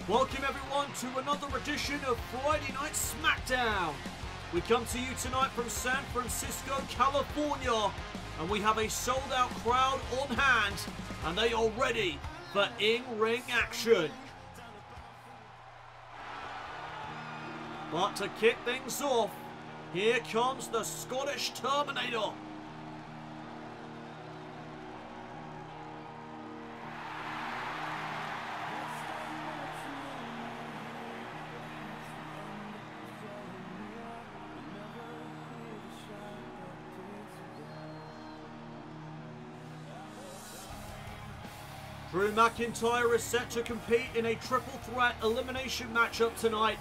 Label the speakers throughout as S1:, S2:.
S1: Welcome everyone to another edition of Friday Night SmackDown. We come to you tonight from San Francisco, California, and we have a sold-out crowd on hand, and they are ready for in-ring action. But to kick things off, here comes the Scottish Terminator. Drew McIntyre is set to compete in a triple threat elimination matchup tonight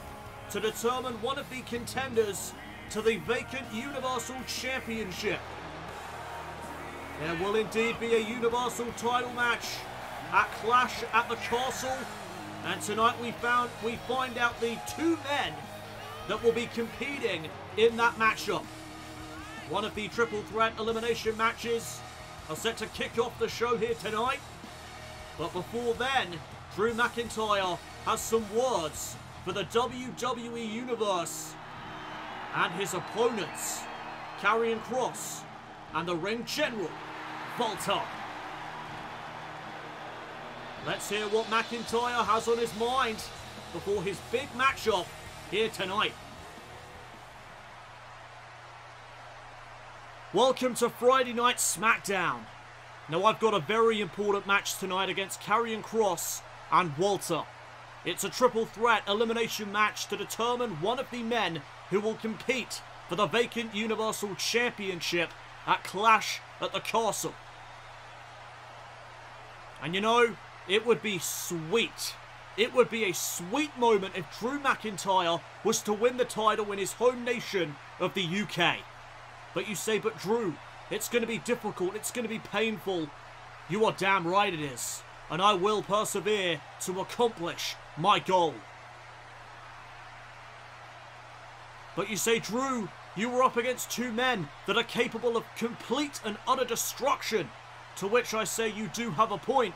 S1: to determine one of the contenders to the vacant Universal Championship. There will indeed be a Universal title match at Clash at the Castle, and tonight we find out the two men that will be competing in that matchup. One of the triple threat elimination matches are set to kick off the show here tonight. But before then, Drew McIntyre has some words for the WWE Universe and his opponents, Karrion Kross and the Ring General, Walter. Let's hear what McIntyre has on his mind before his big matchup here tonight. Welcome to Friday Night SmackDown. Now, I've got a very important match tonight against Karrion Kross and Walter. It's a triple threat elimination match to determine one of the men who will compete for the vacant Universal Championship at Clash at the Castle. And you know, it would be sweet. It would be a sweet moment if Drew McIntyre was to win the title in his home nation of the UK. But you say, but Drew, it's going to be difficult, it's going to be painful. You are damn right it is. And I will persevere to accomplish my goal. But you say, Drew, you were up against two men that are capable of complete and utter destruction. To which I say you do have a point.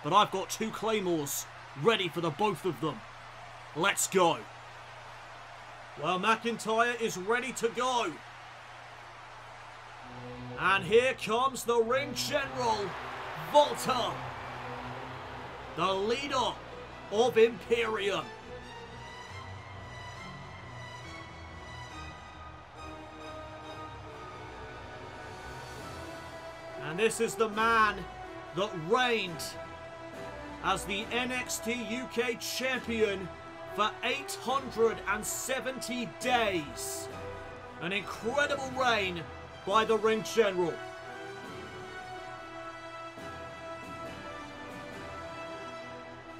S1: But I've got two claymores ready for the both of them. Let's go. Well, McIntyre is ready to go. And here comes the Ring General, Walter, the leader of Imperium. And this is the man that reigned as the NXT UK champion for 870 days. An incredible reign by the Ring General.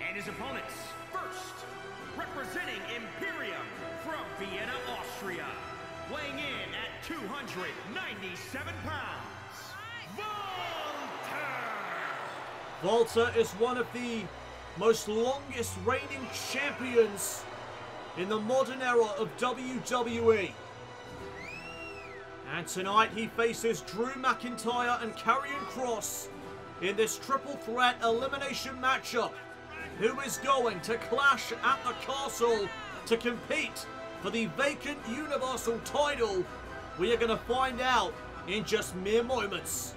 S2: And his opponents, first, representing Imperium from Vienna, Austria, weighing in at 297 pounds, Walter!
S1: Walter is one of the most longest reigning champions in the modern era of WWE. And tonight he faces Drew McIntyre and Karrion Kross in this triple threat elimination matchup. Who is going to clash at the Castle to compete for the vacant Universal title? We are going to find out in just mere moments.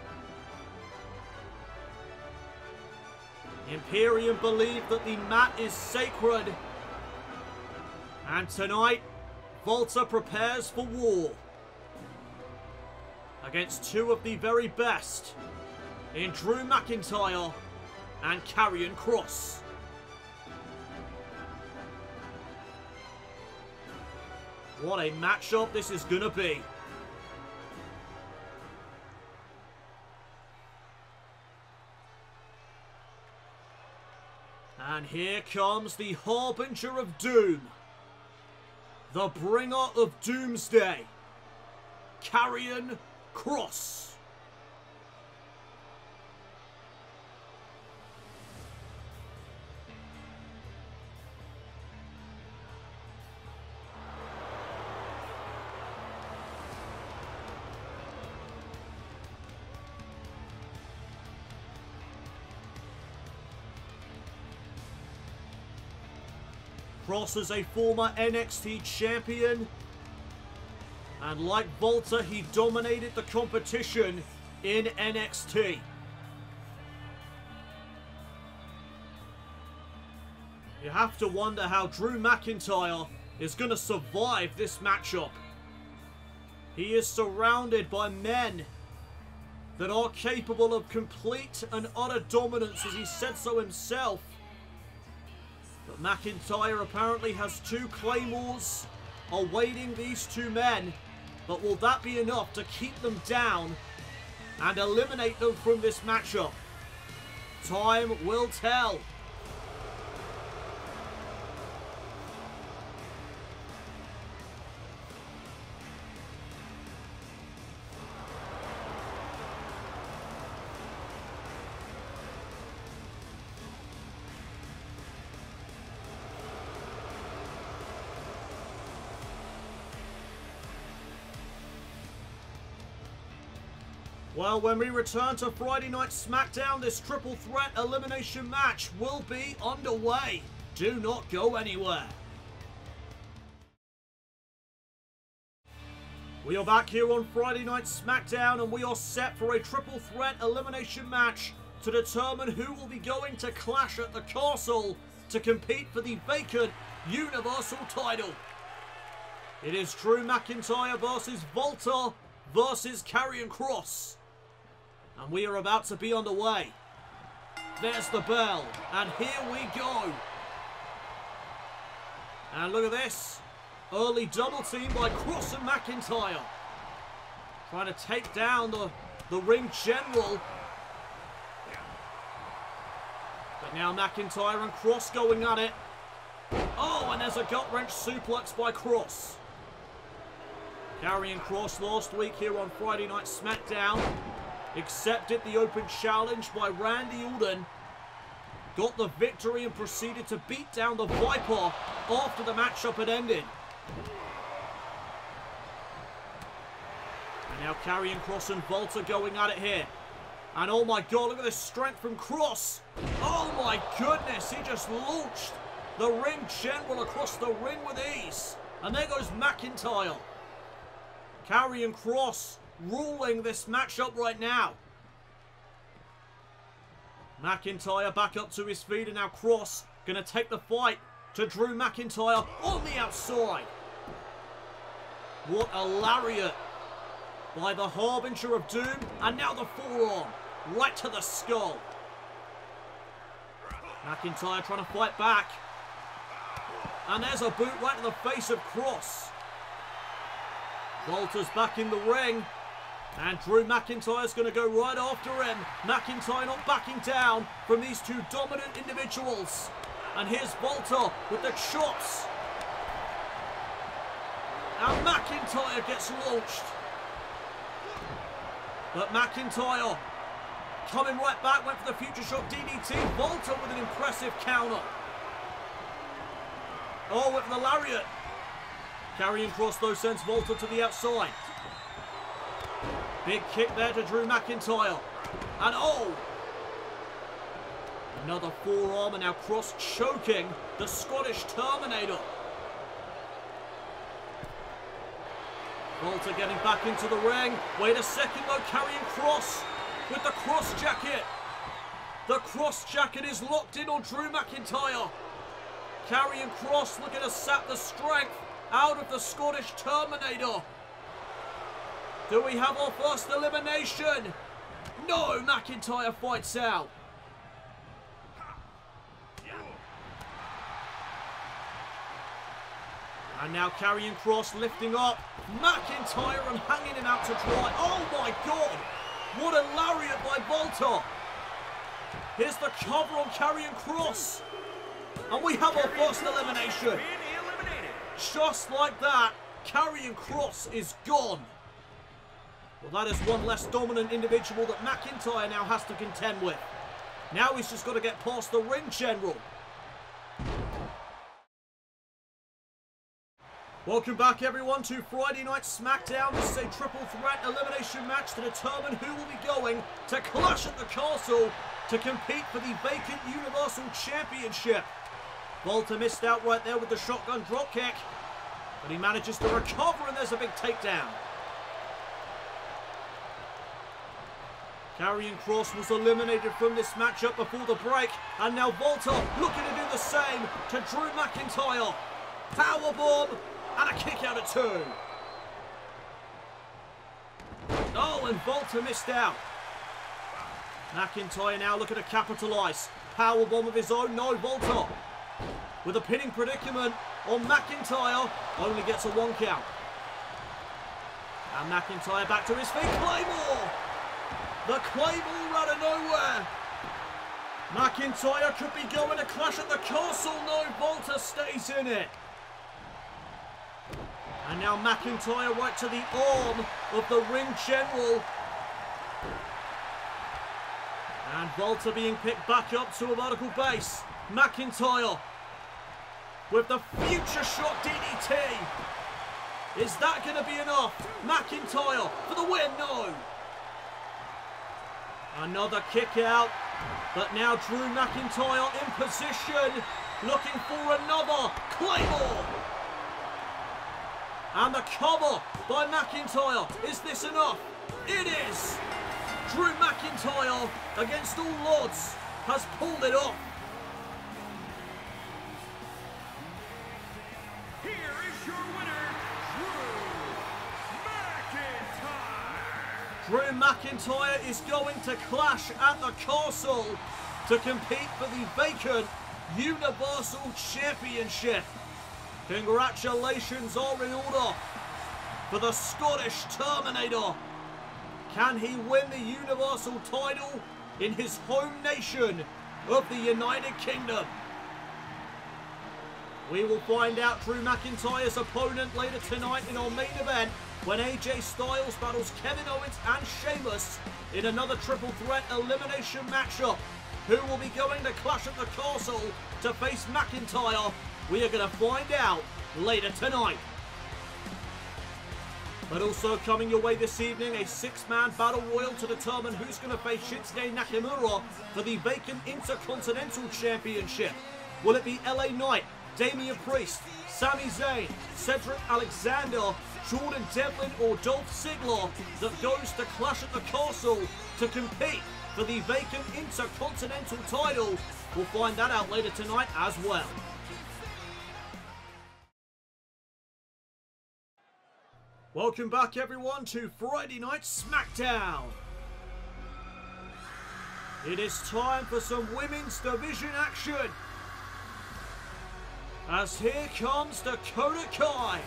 S1: Imperium believe that the mat is sacred. And tonight, Walter prepares for war against two of the very best in Drew McIntyre and Karrion Kross. What a matchup this is going to be. And here comes the Harbinger of Doom, the Bringer of Doomsday, Karrion Kross. Kross is a former NXT champion. And like Walter, he dominated the competition in NXT. You have to wonder how Drew McIntyre is going to survive this matchup. He is surrounded by men that are capable of complete and utter dominance, as he said so himself. But McIntyre apparently has 2 claymores awaiting these 2 men. But will that be enough to keep them down and eliminate them from this matchup? Time will tell. Well, when we return to Friday Night SmackDown, this triple threat elimination match will be underway. Do not go anywhere. We are back here on Friday Night SmackDown, and we are set for a triple threat elimination match to determine who will be going to clash at the castle to compete for the vacant Universal title. It is Drew McIntyre versus Walter versus Karrion Kross. And we are about to be underway. There's the bell, and here we go. And look at this. Early double team by Kross and McIntyre. Trying to take down the ring general. But now McIntyre and Kross going at it. Oh, and there's a gut-wrench suplex by Kross. Karrion Kross last week here on Friday Night SmackDown accepted the open challenge by Randy Orton, got the victory and proceeded to beat down the Viper after the matchup had ended. And now Karrion Kross and Walter going at it here. And oh my god, look at this strength from Kross. Oh my goodness, he just launched the ring general across the ring with ease. And there goes McIntyre. Karrion Kross ruling this matchup right now. McIntyre back up to his feet, and now Kross going to take the fight to Drew McIntyre on the outside. What a lariat by the Harbinger of Doom, and now the forearm right to the skull. McIntyre trying to fight back, and there's a boot right to the face of Kross. Walter's back in the ring, and Drew McIntyre's going to go right after him. McIntyre not backing down from these 2 dominant individuals. And here's Walter with the chops. And McIntyre gets launched. But McIntyre coming right back, went for the future shot DDT. Walter with an impressive counter. Oh, with the lariat. Karrion Kross though sends Walter to the outside. Big kick there to Drew McIntyre. And oh! Another forearm, and now Kross choking the Scottish Terminator. Walter getting back into the ring. Wait a second though, Karrion Kross with the cross jacket. The cross jacket is locked in on Drew McIntyre. Karrion Kross looking to sap the strength out of the Scottish Terminator. Do we have our first elimination? No, McIntyre fights out. And now Karrion Kross lifting up McIntyre and hanging him out to dry. Oh my god! What a lariat by Walter. Here's the cover on Karrion Kross. And we have our first elimination. Just like that, Karrion Kross is gone. Well, that is one less dominant individual that McIntyre now has to contend with. Now he's just got to get past the ring general. Welcome back, everyone, to Friday Night SmackDown. This is a triple threat elimination match to determine who will be going to clash at the castle to compete for the vacant Universal Championship. Walter missed out right there with the shotgun dropkick. But he manages to recover, and there's a big takedown. Karrion Kross was eliminated from this matchup before the break. And now Walter looking to do the same to Drew McIntyre. Powerbomb and a kick out at 2. Oh, and Walter missed out. McIntyre now looking to capitalise. Powerbomb of his own. No, Walter with a pinning predicament on McIntyre. Only gets a 1 count. And McIntyre back to his feet. Claymore! The Claymore out of nowhere. McIntyre could be going to Clash at the Castle. No, Walter stays in it. And now McIntyre right to the arm of the ring general. And Walter being picked back up to a vertical base. McIntyre with the future shot DDT. Is that going to be enough? McIntyre for the win. No. Another kick out. But now Drew McIntyre in position. Looking for another Claymore. And the cover by McIntyre. Is this enough? It is. Drew McIntyre, against all odds, has pulled it off.
S2: Here is your winner, Drew McIntyre.
S1: Drew McIntyre is going to Clash at the Castle to compete for the vacant Universal Championship. Congratulations are in order for the Scottish Terminator. Can he win the Universal title in his home nation of the United Kingdom? We will find out Drew McIntyre's opponent later tonight in our main event when AJ Styles battles Kevin Owens and Sheamus in another triple threat elimination matchup. Who will be going to Clash at the Castle to face McIntyre? We are going to find out later tonight. But also coming your way this evening, a 6-man battle royal to determine who's going to face Shinsuke Nakamura for the vacant Intercontinental Championship. Will it be LA Knight, Damian Priest, Sami Zayn, Cedric Alexander, Jordan Devlin or Dolph Ziggler that goes to Clash at the Castle to compete for the vacant Intercontinental title? We'll find that out later tonight as well. Welcome back everyone to Friday Night SmackDown. It is time for some women's division action. As here comes Dakota Kai.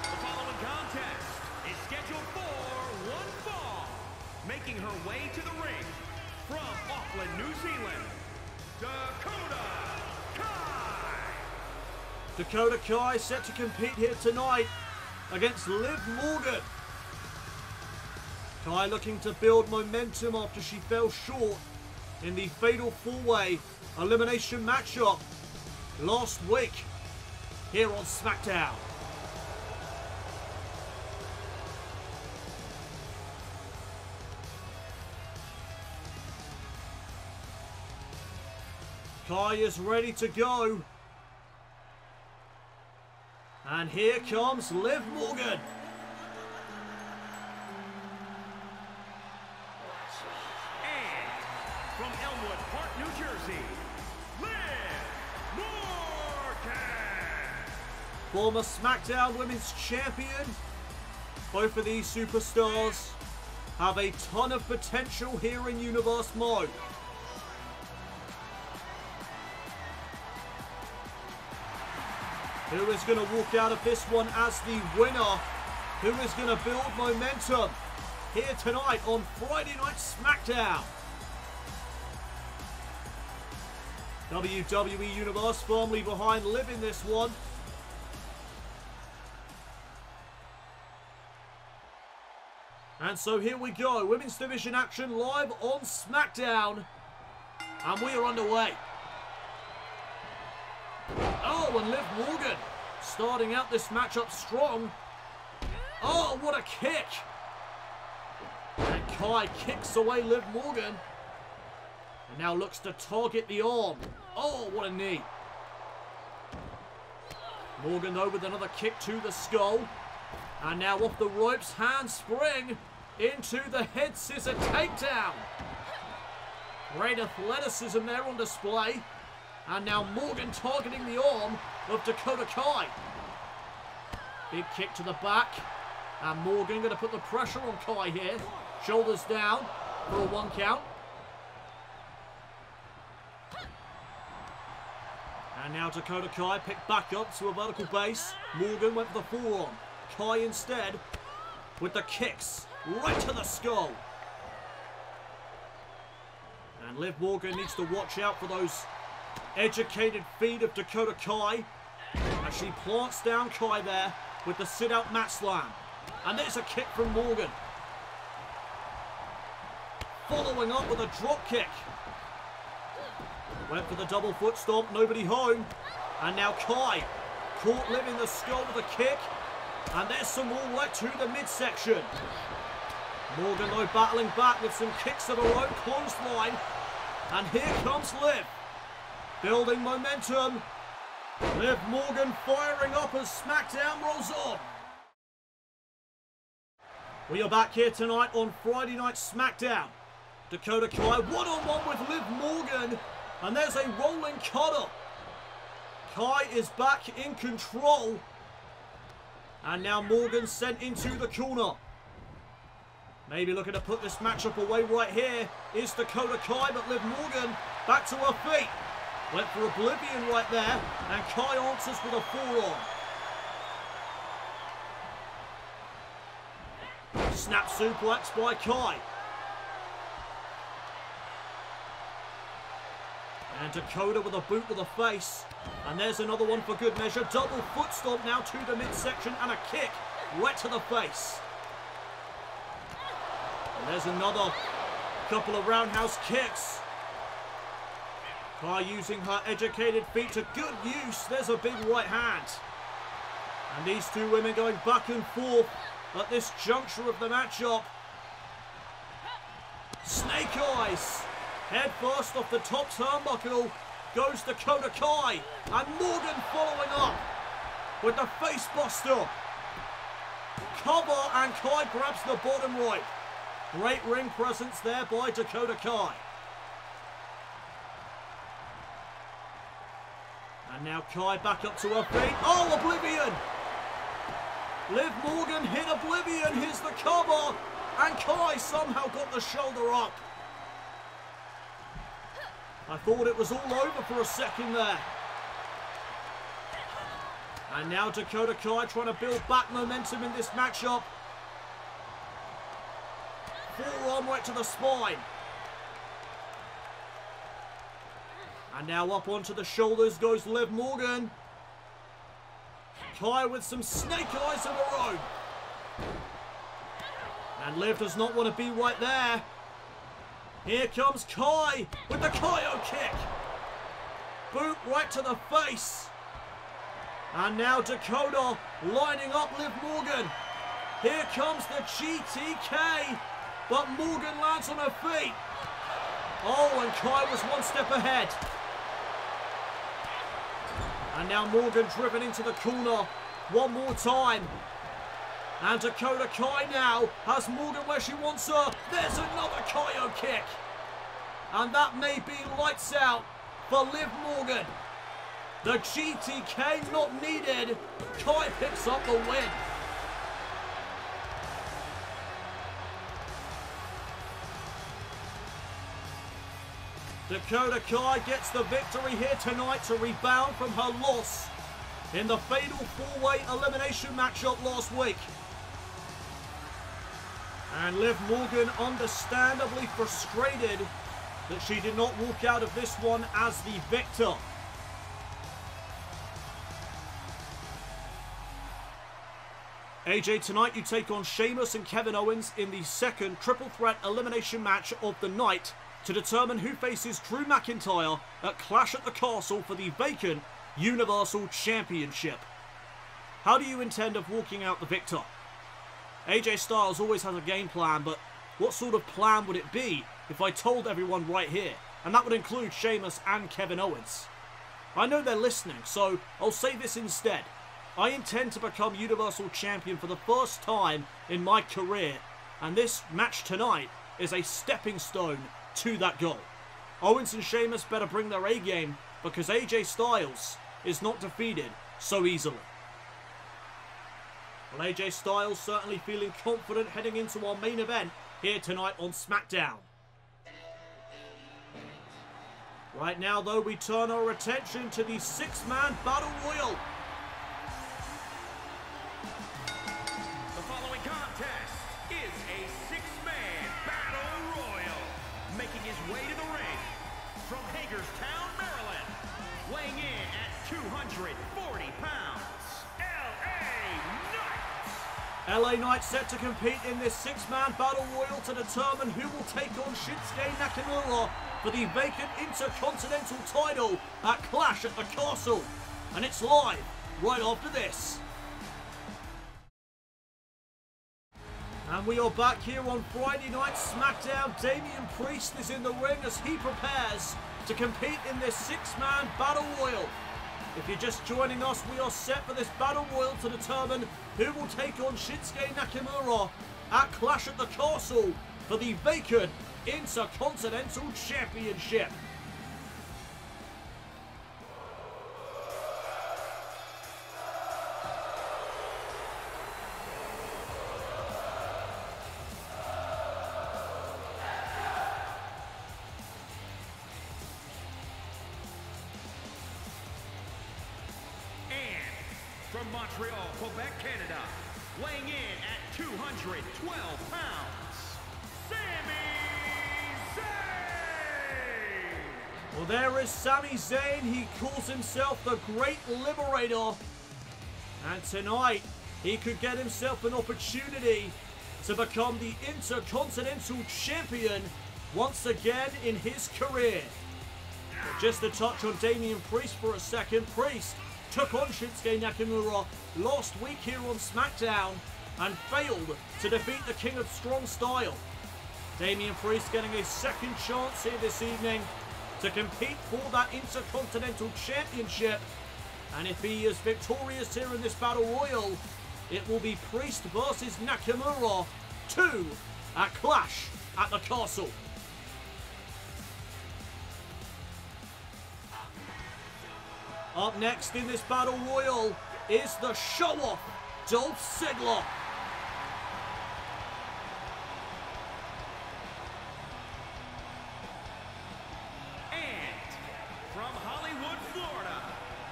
S2: The following contest is scheduled for one fall. Making her way to the ring from Auckland, New Zealand, Dakota Kai.
S1: Dakota Kai set to compete here tonight against Liv Morgan. Kai looking to build momentum after she fell short in the Fatal 4-Way elimination matchup last week here on SmackDown. Kai is ready to go. And here comes Liv Morgan.
S2: And from Elmwood Park, New Jersey, Liv Morgan.
S1: Former SmackDown Women's Champion. Both of these superstars have a ton of potential here in Universe mode. Who is going to walk out of this one as the winner? Who is going to build momentum here tonight on Friday Night SmackDown? WWE Universe firmly behind Liv in this one. And so here we go. Women's Division action live on SmackDown. And we are underway. Oh, and Liv Morgan starting out this matchup strong. Oh, what a kick. And Kai kicks away Liv Morgan. And now looks to target the arm. Oh, what a knee. Morgan, though, with another kick to the skull. And now off the ropes, handspring into the head scissor takedown. Great athleticism there on display. And now Morgan targeting the arm of Dakota Kai. Big kick to the back. And Morgan going to put the pressure on Kai here. Shoulders down for a 1 count. And now Dakota Kai picked back up to a vertical base. Morgan went for the forearm. Kai instead with the kicks right to the skull. And Liv Morgan needs to watch out for those educated feet of Dakota Kai as she plants down Kai there with the sit-out mat slam. And there's a kick from Morgan. Following up with a drop kick. Went for the double foot stomp, nobody home. And now Kai caught Liv in the skull with a kick. And there's some more right to the midsection. Morgan, though, battling back with some kicks of her own, clothesline. And here comes Liv. Building momentum. Liv Morgan firing up as SmackDown rolls on. We are back here tonight on Friday Night SmackDown. Dakota Kai one-on-one with Liv Morgan. And there's a rolling cutter. Kai is back in control. And now Morgan sent into the corner. Maybe looking to put this matchup away right here is Dakota Kai, but Liv Morgan back to her feet. Went for Oblivion right there, and Kai answers with a forearm. Snap suplex by Kai. And Dakota with a boot to the face. And there's another one for good measure. Double foot stomp now to the midsection and a kick right to the face. And there's another couple of roundhouse kicks. Kai using her educated feet to good use. There's a big right hand. And these two women going back and forth at this juncture of the matchup. Snake eyes. Head first off the top turnbuckle goes Dakota Kai. And Morgan following up with the face buster. Cover, and Kai grabs the bottom right. Great ring presence there by Dakota Kai. And now Kai back up to her feet. Oh, Oblivion! Liv Morgan hit Oblivion. Here's the cover. And Kai somehow got the shoulder up. I thought it was all over for a second there. And now Dakota Kai trying to build back momentum in this matchup. Forearm right to the spine. And now up onto the shoulders goes Liv Morgan. Kai with some snake eyes of her own. And Liv does not want to be right there. Here comes Kai with the Kaio kick. Boot right to the face. And now Dakota lining up Liv Morgan. Here comes the GTK. But Morgan lands on her feet. Oh, and Kai was one step ahead. And now Morgan driven into the corner one more time. And Dakota Kai now has Morgan where she wants her. There's another Kaio kick. And that may be lights out for Liv Morgan. The GTK not needed. Kai picks up the win. Dakota Kai gets the victory here tonight to rebound from her loss in the fatal four-way elimination matchup last week. And Liv Morgan understandably frustrated that she did not walk out of this one as the victor. AJ, tonight you take on Sheamus and Kevin Owens in the second triple threat elimination match of the night to determine who faces Drew McIntyre at Clash at the Castle for the vacant Universal Championship. How do you intend of walking out the victor? AJ Styles always has a game plan, but what sort of plan would it be if I told everyone right here? And that would include Sheamus and Kevin Owens. I know they're listening, so I'll say this instead. I intend to become Universal Champion for the first time in my career, and this match tonight is a stepping stone to that goal. Owens and Sheamus better bring their A game, because AJ Styles is not defeated so easily. Well, AJ Styles certainly feeling confident heading into our main event here tonight on SmackDown. Right now, though, we turn our attention to the 6-man Battle Royal.
S2: The following contest is a 6-man Battle Royal. Making his way to the ring from Hagerstown, Maryland, weighing in at 240 pounds,
S1: LA Knight set to compete in this 6-man Battle Royal to determine who will take on Shinsuke Nakamura for the vacant Intercontinental title at Clash at the Castle. And it's live right after this. And we are back here on Friday Night SmackDown. Damian Priest is in the ring as he prepares to compete in this 6-man Battle Royal. If you're just joining us, we are set for this Battle Royal to determine who will take on Shinsuke Nakamura at Clash at the Castle for the vacant Intercontinental Championship.
S2: From Montreal, Quebec, Canada, weighing in at 212 pounds, Sami Zayn!
S1: Well, there is Sami Zayn. He calls himself the Great Liberator. And tonight, he could get himself an opportunity to become the Intercontinental Champion once again in his career. But just to touch on Damian Priest for a second, Priest took on Shinsuke Nakamura last week here on SmackDown and failed to defeat the King of Strong Style. Damian Priest getting a second chance here this evening to compete for that Intercontinental Championship. And if he is victorious here in this Battle Royal, it will be Priest versus Nakamura 2 at Clash at the Castle. Up next in this Battle Royal is the show-off, Dolph Ziggler.
S2: And from Hollywood, Florida,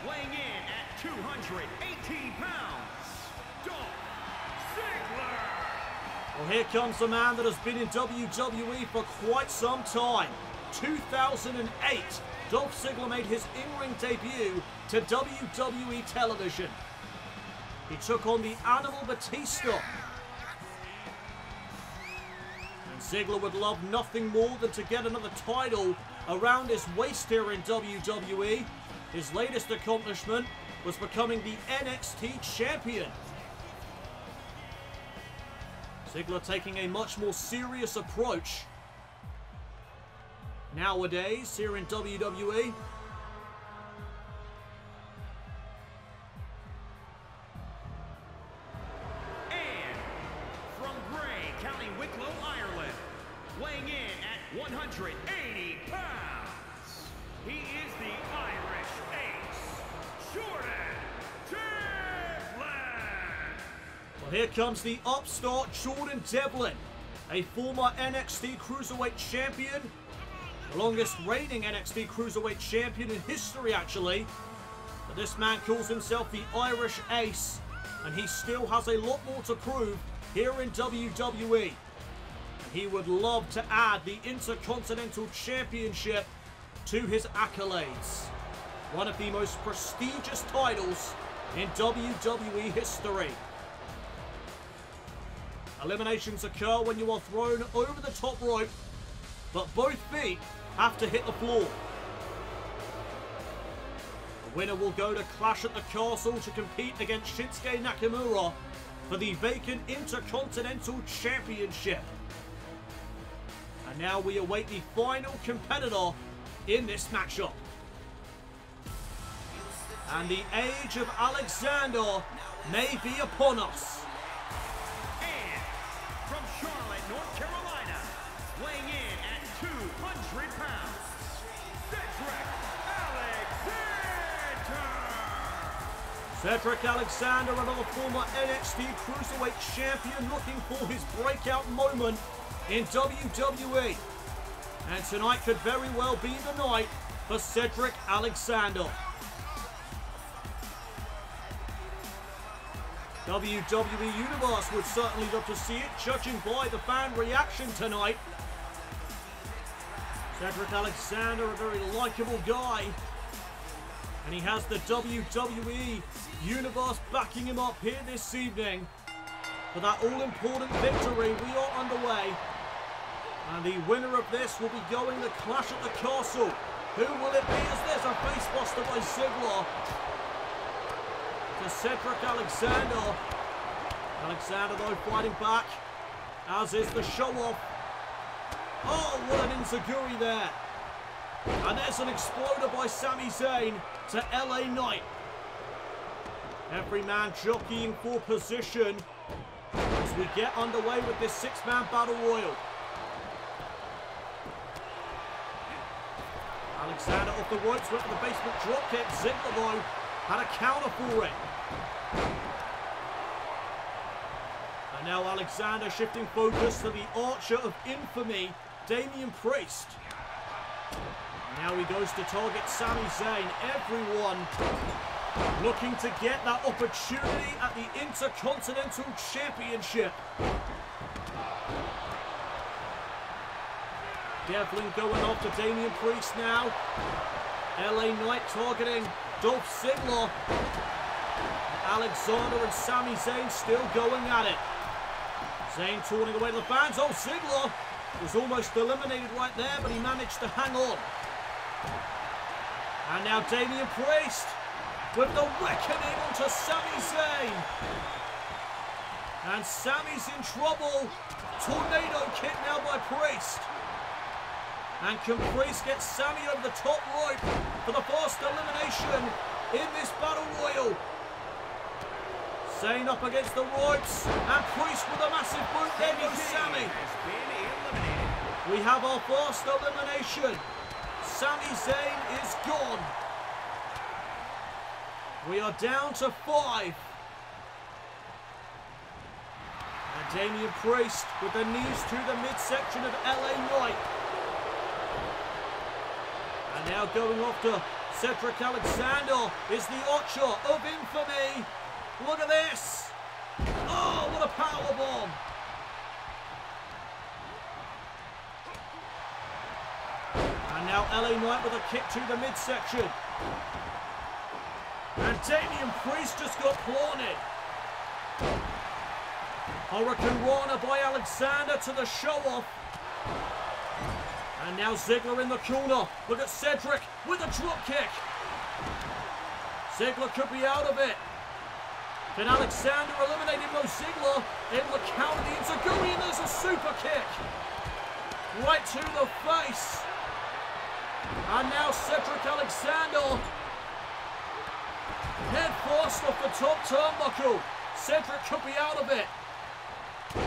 S2: weighing in at 218 pounds, Dolph Ziggler.
S1: Well, here comes the man that has been in WWE for quite some time. 2008. Dolph Ziggler made his in-ring debut to WWE television. He took on the Animal Batista. And Ziggler would love nothing more than to get another title around his waist here in WWE. His latest accomplishment was becoming the NXT champion. Ziggler taking a much more serious approach nowadays here in WWE.
S2: And from Bray, County Wicklow, Ireland, weighing in at 180 pounds, he is the Irish Ace, Jordan Devlin.
S1: Well, here comes the upstart Jordan Devlin, a former NXT Cruiserweight Champion, the longest reigning NXT Cruiserweight Champion in history, actually. But this man calls himself the Irish Ace, and he still has a lot more to prove here in WWE. And he would love to add the Intercontinental Championship to his accolades. One of the most prestigious titles in WWE history. Eliminations occur when you are thrown over the top rope, but both feet have to hit the floor. The winner will go to Clash at the Castle to compete against Shinsuke Nakamura for the vacant Intercontinental Championship. now we await the final competitor in this matchup. And the age of Alexander may be upon us.
S2: And from Charlotte, North Carolina, weighing in at 200 pounds,
S1: Cedric Alexander, another former NXT Cruiserweight Champion, looking for his breakout moment in WWE. And tonight could very well be the night for Cedric Alexander. WWE Universe would certainly love to see it, judging by the fan reaction tonight. Cedric Alexander, a very likable guy. And he has the WWE Universe backing him up here this evening. For that all-important victory, we are underway. And the winner of this will be going to Clash at the Castle. Who will it be, as there's a facebuster by Ziggler to Cedric Alexander. Alexander, though, fighting back, as is the show-off. Oh, what an enziguri there. And there's an exploder by Sami Zayn to LA Knight. Every man jockeying for position as we get underway with this six-man battle royal. Alexander off the ropes, went for the basement dropkick. Ziggler, though, had a counter for it. And now Alexander shifting focus to the Archer of Infamy, Damian Priest. Now he goes to target Sami Zayn. Everyone looking to get that opportunity at the Intercontinental Championship. Devlin going after Damian Priest now. LA Knight targeting Dolph Ziggler. Alexander and Sami Zayn still going at it. Zayn turning away to the fans. Oh, Ziggler was almost eliminated right there, but he managed to hang on. And now Damian Priest with the reckoning onto Sami Zayn. And Sami's in trouble. Tornado kick now by Priest. And can Priest get Sami over the top rope for the first elimination in this battle royal? Zayn up against the ropes, and Priest with a massive boot. There goes Sami. We have our first elimination. Sami Zayn is gone. We are down to 5. And Damian Priest with the knees to the midsection of LA Knight. And now going off to Cedric Alexander is the Archer of Infamy. Look at this. Oh, what a powerbomb. And now LA Knight with a kick to the midsection. And Damian Priest just got planted. Hurricane Rana by Alexander to the show-off. And now Ziggler in the corner. Look at Cedric with a drop kick. Ziggler could be out of it. Can Alexander eliminate him? No, Ziggler able to counter the enziguri, and there's a super kick. Right to the face. And now Cedric Alexander head first off the top turnbuckle. Cedric could be out of it.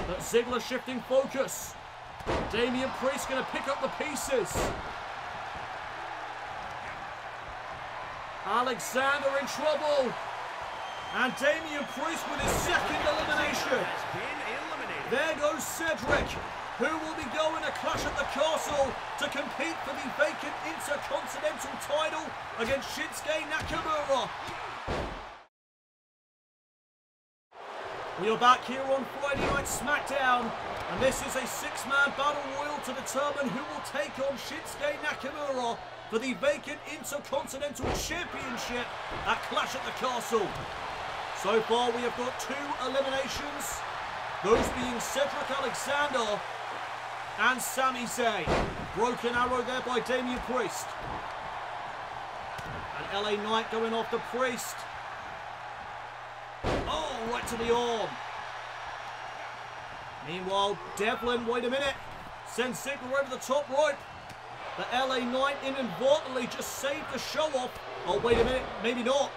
S1: But Ziggler shifting focus. Damian Priest going to pick up the pieces. Alexander in trouble. And Damian Priest with his second elimination. There goes Cedric, who will be going to Clash at the Castle to compete for the vacant Intercontinental title against Shinsuke Nakamura. We are back here on Friday Night SmackDown, and this is a six-man battle royal to determine who will take on Shinsuke Nakamura for the vacant Intercontinental Championship at Clash at the Castle. So far, we have got 2 eliminations, those being Cedric Alexander and Sami Zayn. Broken arrow there by Damian Priest. And LA Knight going after Priest. Oh, right to the arm. Meanwhile, Devlin, wait a minute. Sends Ziggler over the top rope. The LA Knight inadvertently just saved the show off. Oh, wait a minute. Maybe not.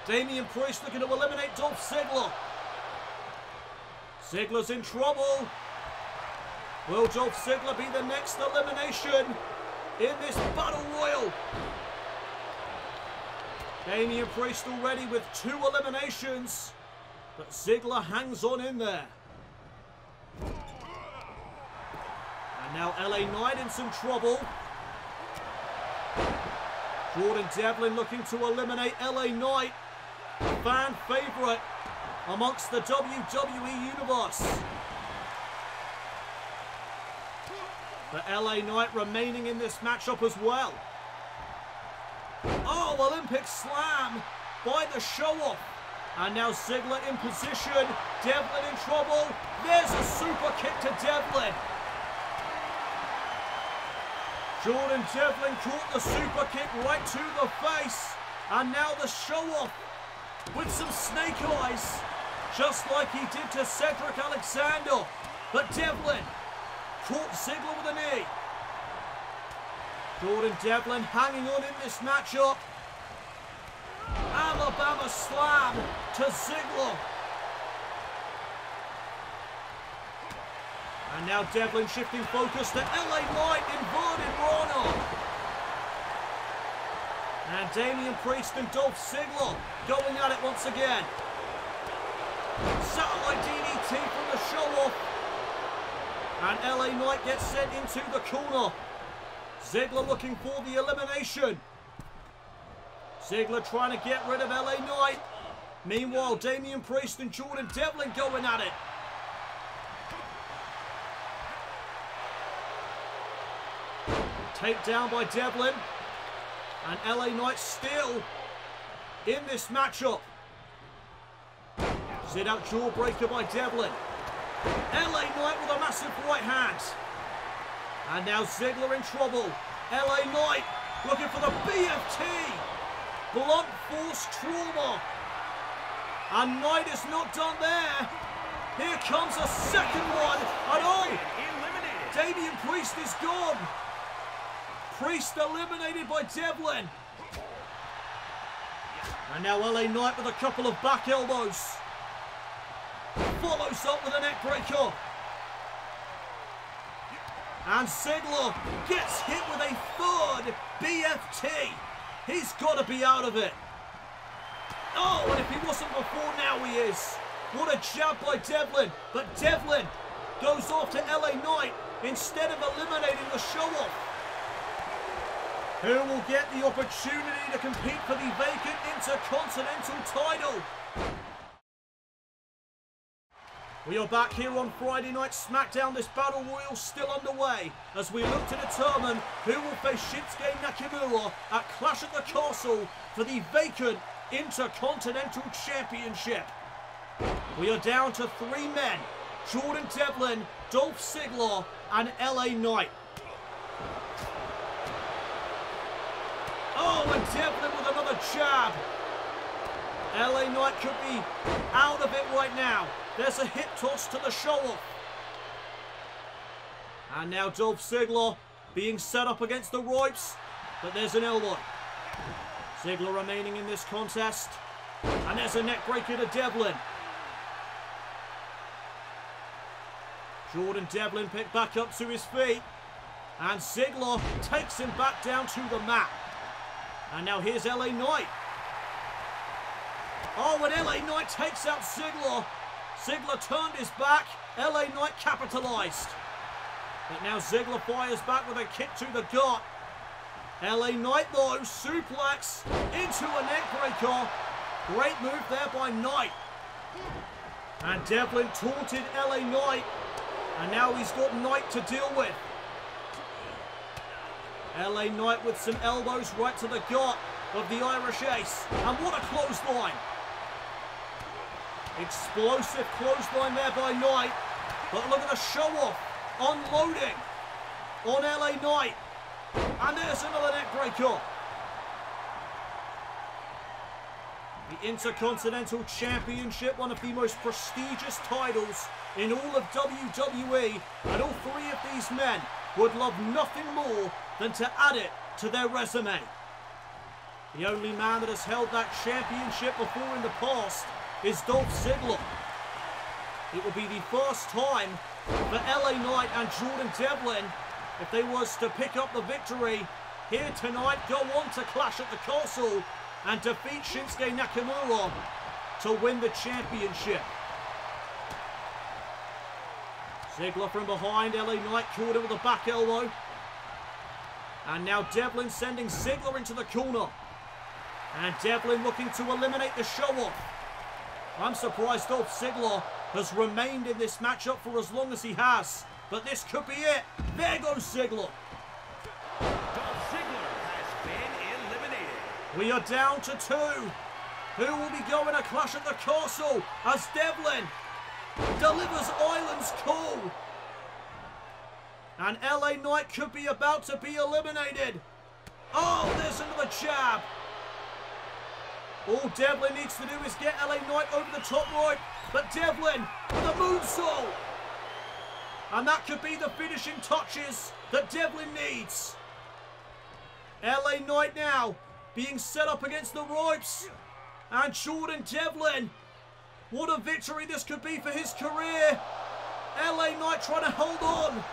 S1: Damian Priest looking to eliminate Dolph Ziggler. Ziggler's in trouble. Will Dolph Ziggler be the next elimination in this Battle Royal? Damian Priest already with 2 eliminations. But Ziggler hangs on in there. And now LA Knight in some trouble. Jordan Devlin looking to eliminate LA Knight, fan favourite amongst the WWE Universe. The LA Knight remaining in this matchup as well. Oh, Olympic Slam by the show-off. And now Ziggler in position. Devlin in trouble. There's a super kick to Devlin. Jordan Devlin caught the super kick right to the face. And now the show-off with some snake eyes. Just like he did to Cedric Alexander. But Devlin caught Ziggler with a knee. Jordan Devlin hanging on in this matchup. Alabama slam to Ziggler. And now Devlin shifting focus to LA Knight, inverted Rana. And Damian Priest and Dolph Ziggler going at it once again. Satellite DDT from the show-off. And LA Knight gets sent into the corner. Ziggler looking for the elimination. Ziggler trying to get rid of LA Knight. Meanwhile, Damian Priest and Jordan Devlin going at it. Takedown by Devlin. And LA Knight still in this matchup. Sit out jawbreaker by Devlin. LA Knight with a massive right hand. And now Ziggler in trouble. LA Knight looking for the BFT. Blunt force trauma. And Knight is not done there. Here comes a second one. And oh, Damian Priest is gone. Priest eliminated by Devlin. And now LA Knight with a couple of back elbows. Follows up with a neck breaker. And Ziggler gets hit with a third BFT. He's got to be out of it. Oh, and if he wasn't before, now he is. What a jab by Devlin. But Devlin goes off to LA Knight instead of eliminating the show-off. Who will get the opportunity to compete for the vacant Intercontinental title? We are back here on Friday Night SmackDown. This Battle Royal still underway as we look to determine who will face Shinsuke Nakamura at Clash at the Castle for the vacant Intercontinental Championship. We are down to 3 men: Jordan Devlin, Dolph Ziggler, and LA Knight. Oh, and Devlin with another jab. LA Knight could be out of it right now. There's a hip toss to the show-off. And now Dolph Ziggler being set up against the ropes. But there's an elbow. Ziggler remaining in this contest. And there's a neck breaker to Devlin. Jordan Devlin picked back up to his feet. And Ziggler takes him back down to the mat. And now here's LA Knight. Oh, and LA Knight takes out Ziggler. Ziggler turned his back. LA Knight capitalized. But now Ziggler fires back with a kick to the gut. LA Knight, though, suplex into a neckbreaker. Great move there by Knight. And Devlin taunted LA Knight. And now he's got Knight to deal with. LA Knight with some elbows right to the gut of the Irish Ace. And what a clothesline. Explosive clothesline there by Knight. But look at the show-off. Unloading on LA Knight. And there's another neck breaker. The Intercontinental Championship, one of the most prestigious titles in all of WWE, and all three of these men would love nothing more than to add it to their resume. The only man that has held that championship before in the past is Dolph Ziggler. It will be the first time for LA Knight and Jordan Devlin, if they was to pick up the victory here tonight, go on to Clash at the Castle and defeat Shinsuke Nakamura to win the championship. Ziggler from behind, LA Knight caught him with a back elbow. And now Devlin sending Ziggler into the corner. And Devlin looking to eliminate the show-off. I'm surprised Dolph Ziggler has remained in this matchup for as long as he has. But this could be it. There goes Ziggler.
S2: Dolph Ziggler has been eliminated.
S1: We are down to 2. Who will be going to Clash at the Castle as Devlin delivers Island's call? And LA Knight could be about to be eliminated. Oh, there's another jab. All Devlin needs to do is get LA Knight over the top rope. But Devlin with a moonsault. And that could be the finishing touches that Devlin needs. LA Knight now being set up against the ropes. And Jordan Devlin. What a victory this could be for his career. LA Knight trying to hold on.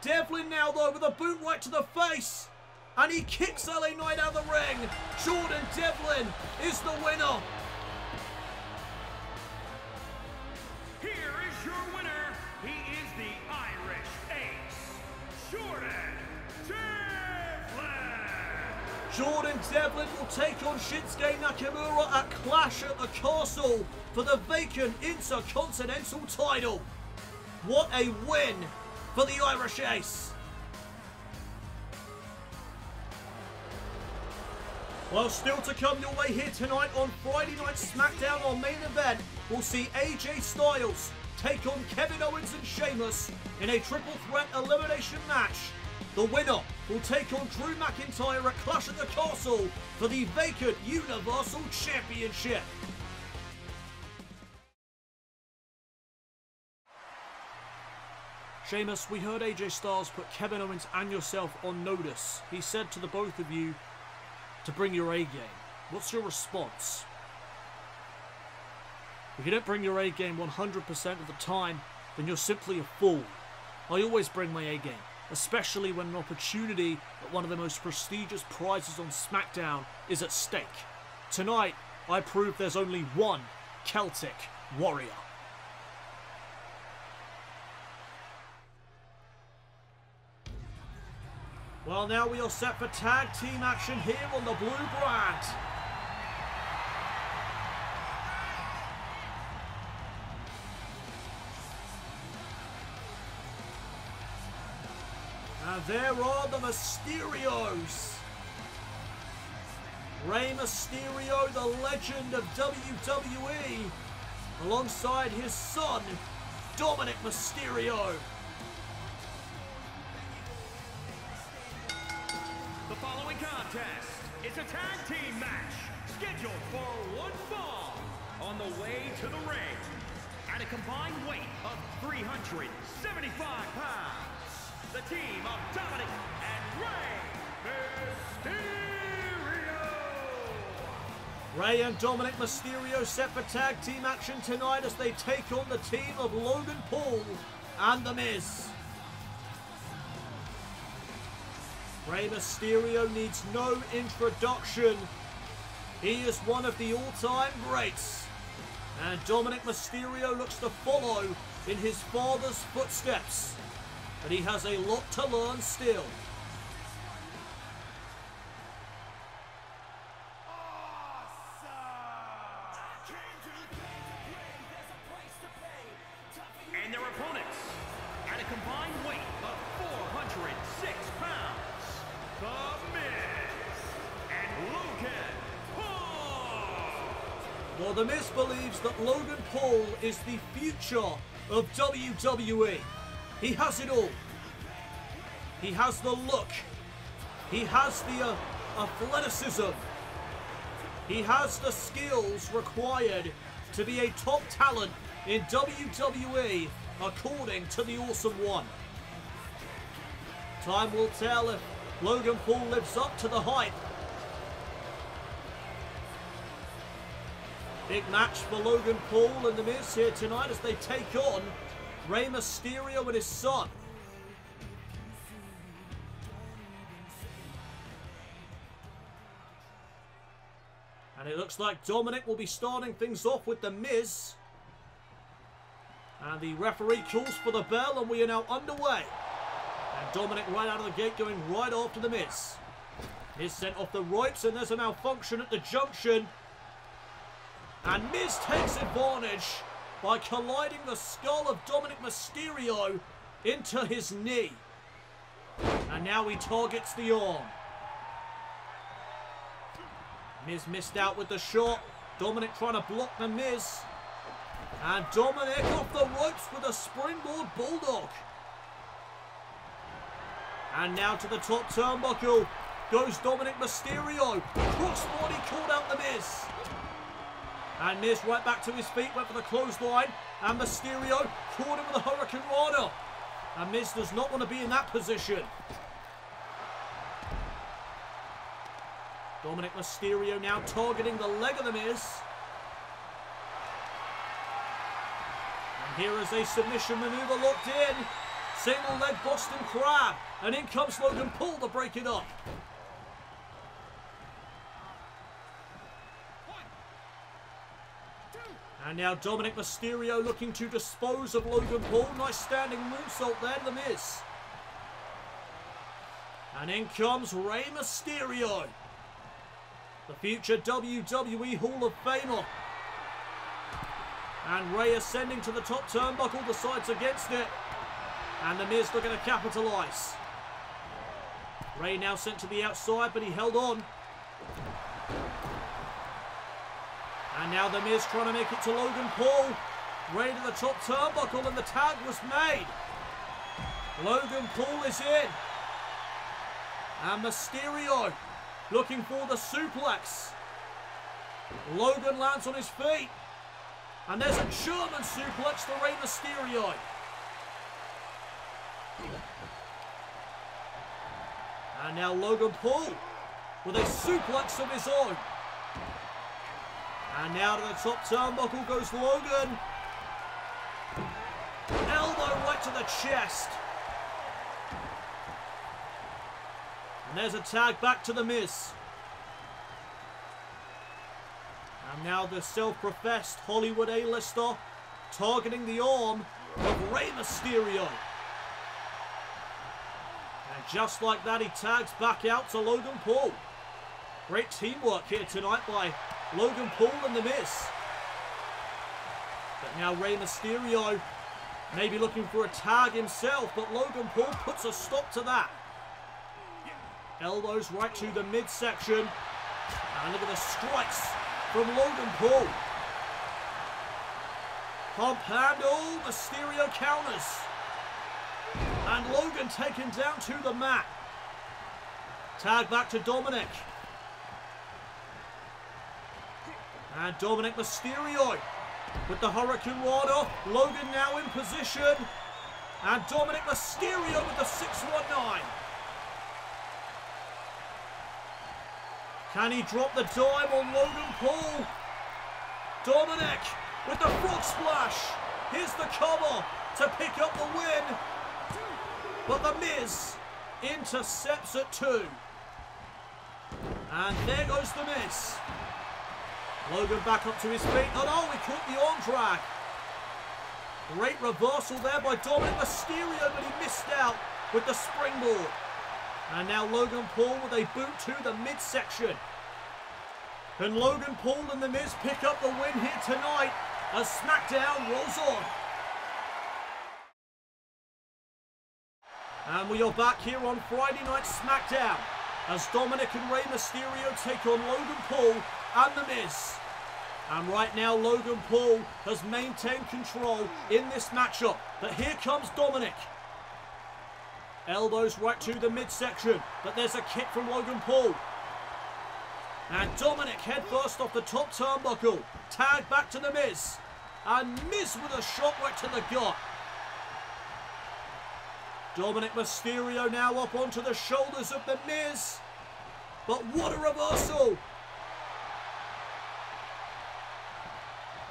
S1: Devlin now though with a boot right to the face. And he kicks LA Knight out of the ring. Jordan Devlin is the winner.
S2: Here is your winner. He is the Irish Ace, Jordan Devlin.
S1: Jordan Devlin will take on Shinsuke Nakamura at Clash at the Castle for the vacant Intercontinental title. What a win for the Irish Ace. Well, still to come your way here tonight on Friday Night SmackDown. Our main event, we'll see AJ Styles take on Kevin Owens and Sheamus in a triple threat elimination match. The winner will take on Drew McIntyre at Clash at the Castle for the vacant Universal Championship. Sheamus, we heard AJ Styles put Kevin Owens and yourself on notice. He said to the both of you to bring your A game. What's your response? If you don't bring your A game 100% of the time, then you're simply a fool. I always bring my A game, especially when an opportunity at one of the most prestigious prizes on SmackDown is at stake. Tonight, I prove there's only one Celtic warrior. Well, now we are set for tag team action here on the blue brand. And there are the Mysterios. Rey Mysterio, the legend of WWE, alongside his son, Dominic Mysterio.
S2: The following contest is a tag team match scheduled for one fall. On the way to the ring, at a combined weight of 375 pounds, the team of Dominic and Rey Mysterio.
S1: Rey and Dominic Mysterio set for tag team action tonight as they take on the team of Logan Paul and The Miz. Rey Mysterio needs no introduction. He is one of the all-time greats. And Dominic Mysterio looks to follow in his father's footsteps. But he has a lot to learn still.
S2: And their opponents, at a combined weight of 406 pounds, The Miz and Logan Paul.
S1: Well, The Miz believes that Logan Paul is the future of WWE. He has it all. He has the look. He has the athleticism. He has the skills required to be a top talent in WWE, according to the Awesome One. Time will tell if Logan Paul lives up to the hype. Big match for Logan Paul and The Miz here tonight as they take on Rey Mysterio and his son. And it looks like Dominic will be starting things off with The Miz. And the referee calls for the bell and we are now underway. And Dominic right out of the gate going right after The Miz. Miz sent off the ropes and there's a malfunction at the junction. And Miz takes advantage by colliding the skull of Dominic Mysterio into his knee. And now he targets the arm. Miz missed out with the shot. Dominic trying to block The Miz. And Dominic off the ropes with a springboard bulldog. And now to the top turnbuckle goes Dominic Mysterio. Crossbody called out The Miz. And Miz right back to his feet, went for the clothesline. And Mysterio caught him with a Hurricane Rana. And Miz does not want to be in that position. Dominic Mysterio now targeting the leg of The Miz. And here is a submission maneuver locked in. Single leg Boston Crab. And in comes Logan Paul to break it up. And now Dominic Mysterio looking to dispose of Logan Paul. Nice standing moonsault there to The Miz. And in comes Rey Mysterio, the future WWE Hall of Famer. And Rey ascending to the top turnbuckle, decides against it. And The Miz looking to capitalise. Rey now sent to the outside, but he held on. And now The Miz trying to make it to Logan Paul. Rey to the top turnbuckle and the tag was made. Logan Paul is in. And Mysterio looking for the suplex. Logan lands on his feet. And there's a German suplex to Rey Mysterio. And now Logan Paul with a suplex of his own. And now to the top turnbuckle goes Logan. Elbow right to the chest. And there's a tag back to The Miz. And now the self-professed Hollywood A-lister targeting the arm of Rey Mysterio. And just like that, he tags back out to Logan Paul. Great teamwork here tonight by Logan Paul and The Miz. But now Rey Mysterio may be looking for a tag himself, but Logan Paul puts a stop to that. Elbows right to the midsection. And look at the strikes from Logan Paul. Pump handle, Mysterio counters. And Logan taken down to the mat. Tag back to Dominic. And Dominic Mysterio with the Hurricane Rana. Logan now in position. And Dominic Mysterio with the 619. Can he drop the dime on Logan Paul? Dominic with the frog splash. Here's the cover to pick up the win. But The Miz intercepts at 2. And there goes The Miz. Logan back up to his feet. Oh no, he caught the arm drag. Great reversal there by Dominic Mysterio, but he missed out with the springboard. And now Logan Paul with a boot to the midsection. Can Logan Paul and The Miz pick up the win here tonight as SmackDown rolls on? And we are back here on Friday Night SmackDown as Dominic and Rey Mysterio take on Logan Paul and The Miz. And right now Logan Paul has maintained control in this matchup. But here comes Dominic. Elbows right to the midsection, but there's a kick from Logan Paul. And Dominic head first off the top turnbuckle. Tag back to The Miz. And Miz with a shot right to the gut. Dominic Mysterio now up onto the shoulders of The Miz. But what a reversal.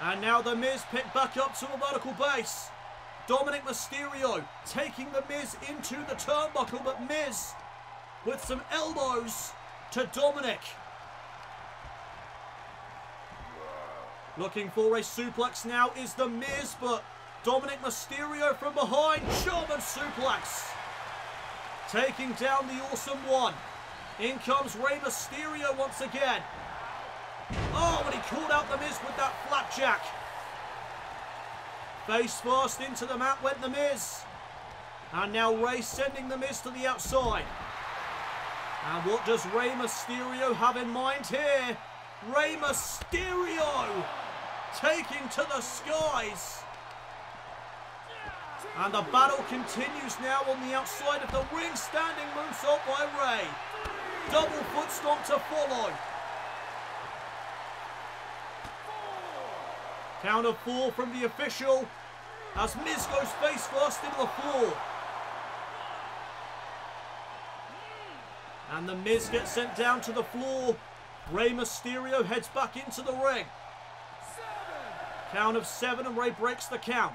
S1: And now The Miz picked back up to a vertical base. Dominic Mysterio taking The Miz into the turnbuckle, but Miz with some elbows to Dominic. Looking for a suplex now is The Miz, but Dominic Mysterio from behind, German suplex. Taking down the Awesome One. In comes Rey Mysterio once again. Oh, and he called out The Miz with that flapjack. Face first into the mat went The Miz. And now Rey sending The Miz to the outside. And what does Rey Mysterio have in mind here? Rey Mysterio taking to the skies. And the battle continues now on the outside of the ring. Standing moonsault by Rey. Double foot stomp to follow. Count of 4 from the official as Miz goes face first into the floor. And The Miz gets sent down to the floor. Rey Mysterio heads back into the ring. Count of 7 and Rey breaks the count.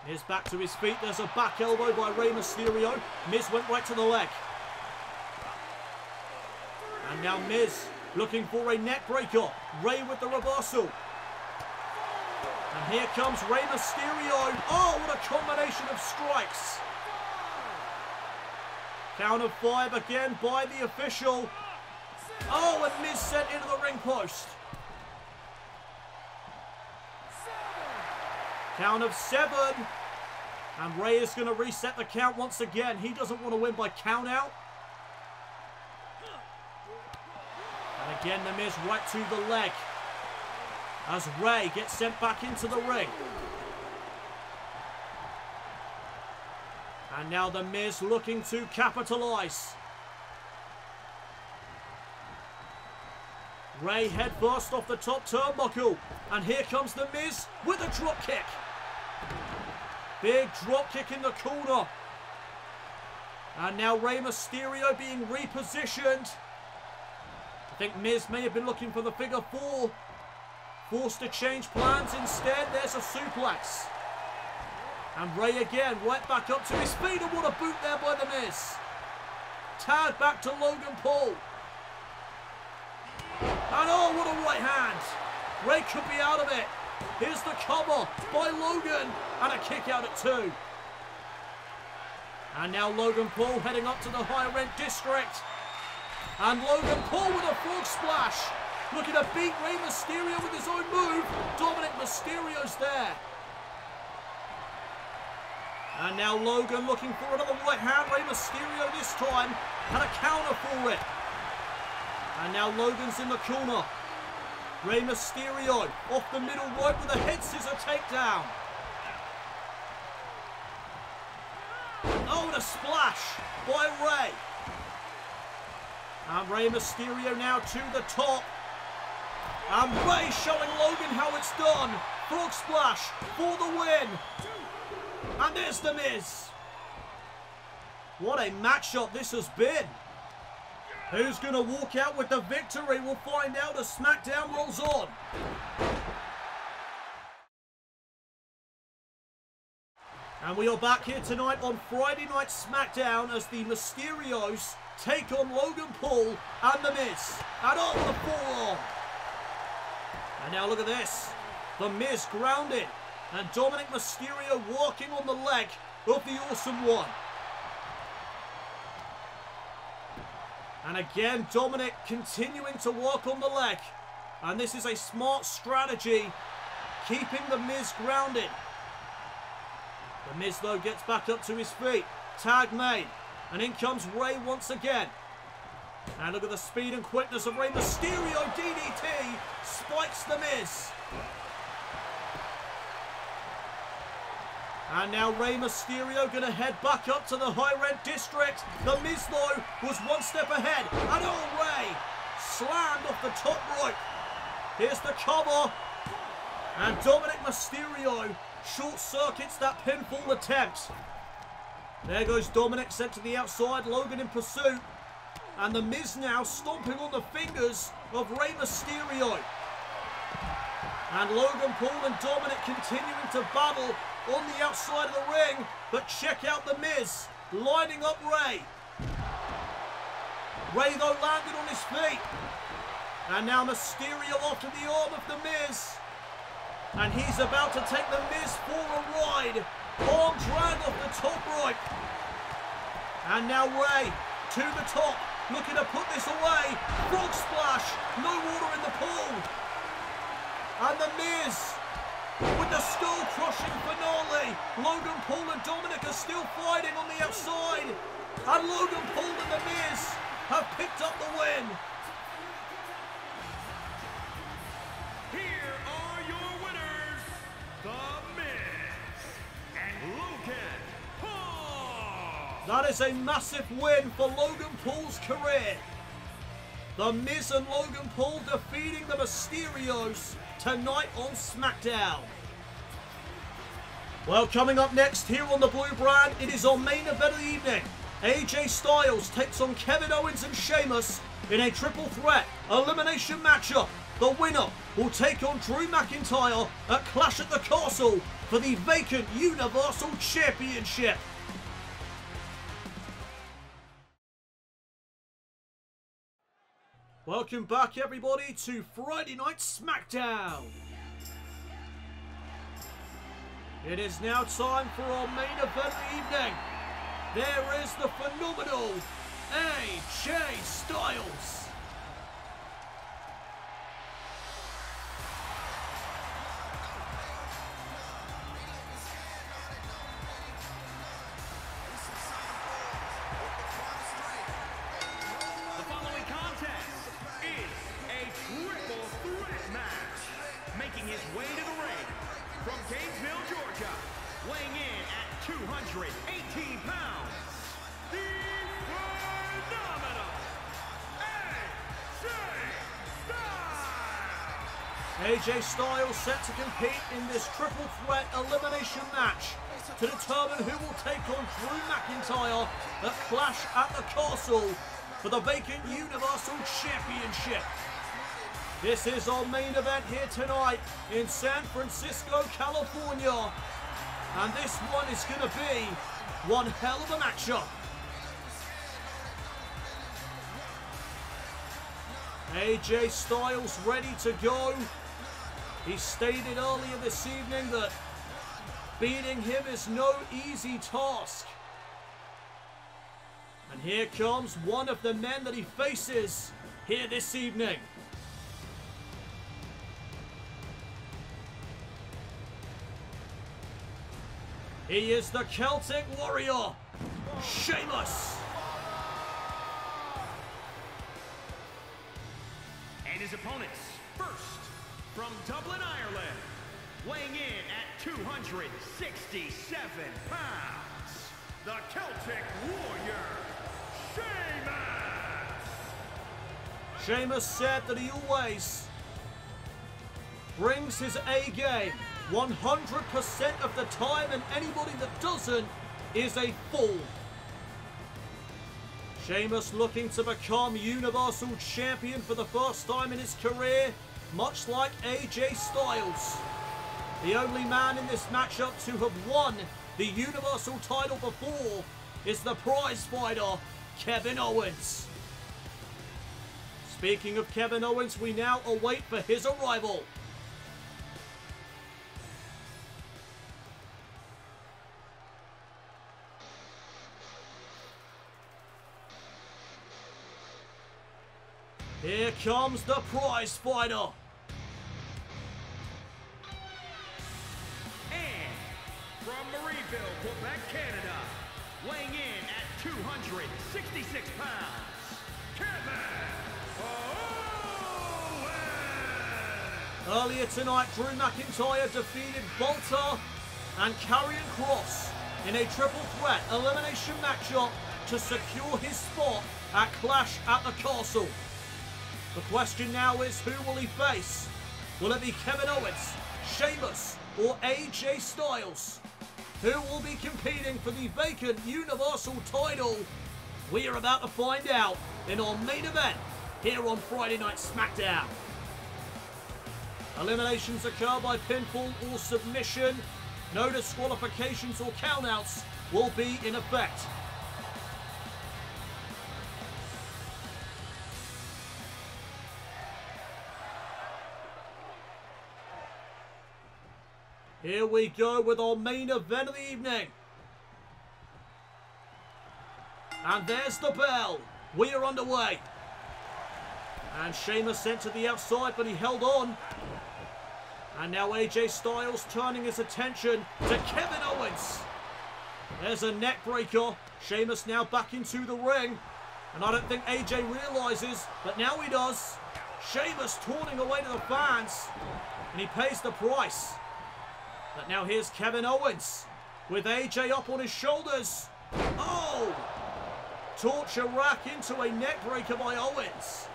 S1: Miz back to his feet. There's a back elbow by Rey Mysterio. Miz went right to the leg. And now Miz looking for a neck breaker. Rey with the reversal. And here comes Rey Mysterio. Oh, what a combination of strikes. Count of 5 again by the official. Oh, and Miz sent into the ring post. Count of 7. And Rey is going to reset the count once again. He doesn't want to win by count out. And again, The Miz right to the leg. As Rey gets sent back into the ring. And now The Miz looking to capitalize. Rey head first off the top turnbuckle. And here comes The Miz with a drop kick. Big drop kick in the corner. And now Rey Mysterio being repositioned. I think Miz may have been looking for the figure 4. Forced to change plans instead. There's a suplex. And Rey again right back up to his feet. And what a boot there by The Miz. Tag back to Logan Paul. And oh, what a right hand. Rey could be out of it. Here's the cover by Logan. And a kick out at 2. And now Logan Paul heading up to the high rent district. And Logan Paul with a frog splash. Looking to beat Rey Mysterio with his own move. Dominic Mysterio's there. And now Logan looking for another right hand. Rey Mysterio this time had a counter for it. And now Logan's in the corner. Rey Mysterio off the middle rope with a head scissor takedown. Oh, and a splash by Rey. And Rey Mysterio now to the top. And Rey showing Logan how it's done. Frog splash for the win. And there's The Miz. What a matchup this has been. Who's going to walk out with the victory? We'll find out as SmackDown rolls on. And we are back here tonight on Friday Night SmackDown as the Mysterios take on Logan Paul and The Miz. And on the forearm. And now look at this. The Miz grounded. And Dominic Mysterio walking on the leg of the Awesome One. And again, Dominic continuing to work on the leg. And this is a smart strategy, keeping The Miz grounded. The Miz, though, gets back up to his feet. Tag made. And in comes Rey once again. And look at the speed and quickness of Rey Mysterio. DDT spikes The Miz. And now Rey Mysterio going to head back up to the High Rent District. The Miz, though, was one step ahead. And oh, Rey slammed off the top rope. Here's the cover. And Dominic Mysterio short circuits that pinfall attempt. There goes Dominic, sent to the outside. Logan in pursuit. And the Miz now stomping on the fingers of Rey Mysterio. And Logan Paul and Dominic continuing to battle on the outside of the ring. But check out the Miz lining up Rey. Rey, though, landed on his feet. And now Mysterio after the arm of the Miz. And he's about to take the Miz for a ride. Arm drag off the top rope. And now Rey to the top, looking to put this away. Frog splash, no water in the pool. And the Miz with the skull-crushing finale. Logan Paul and Dominic are still fighting on the outside. And Logan Paul and the Miz have picked up the win.
S2: Here are your winners, The Miz and Logan Paul.
S1: That is a massive win for Logan Paul's career. The Miz and Logan Paul defeating the Mysterios tonight on SmackDown. Well, coming up next here on the Blue Brand, it is our main event of the evening. AJ Styles takes on Kevin Owens and Sheamus in a triple threat elimination matchup. The winner will take on Drew McIntyre at Clash at the Castle for the vacant Universal Championship. Welcome back, everybody, to Friday Night SmackDown. It is now time for our main event of the evening. There is the phenomenal AJ Styles. AJ Styles set to compete in this triple threat elimination match to determine who will take on Drew McIntyre at Clash at the Castle for the vacant Universal Championship. This is our main event here tonight in San Francisco, California. And this one is going to be one hell of a matchup. AJ Styles ready to go. He stated earlier this evening that beating him is no easy task. And here comes one of the men that he faces here this evening. He is the Celtic Warrior, Sheamus.
S2: And his opponents, first, from Dublin, Ireland, weighing in at 267 pounds, the Celtic Warrior, Sheamus.
S1: Sheamus said that he always brings his A game 100% of the time, and anybody that doesn't is a fool. Sheamus looking to become Universal Champion for the first time in his career, much like AJ Styles. The only man in this matchup to have won the Universal title before is the prize fighter, Kevin Owens. Speaking of Kevin Owens, we now await for his arrival. Here comes the prize fighter.
S2: And from Marieville, Quebec, Canada, weighing in at 266 pounds, Kevin Owens.
S1: Earlier tonight, Drew McIntyre defeated Walter and Karrion Kross in a triple threat elimination matchup to secure his spot at Clash at the Castle. The question now is, who will he face? Will it be Kevin Owens, Sheamus, or AJ Styles? Who will be competing for the vacant Universal title? We are about to find out in our main event here on Friday Night SmackDown. Eliminations occur by pinfall or submission. No disqualifications or countouts will be in effect. Here we go with our main event of the evening. And there's the bell. We are underway. And Sheamus sent to the outside, but he held on. And now AJ Styles turning his attention to Kevin Owens. There's a neck breaker. Sheamus now back into the ring. And I don't think AJ realizes, but now he does. Sheamus taunting away to the fans. And he pays the price. But now here's Kevin Owens with AJ up on his shoulders. Oh! Torture rack into a neck breaker by Owens.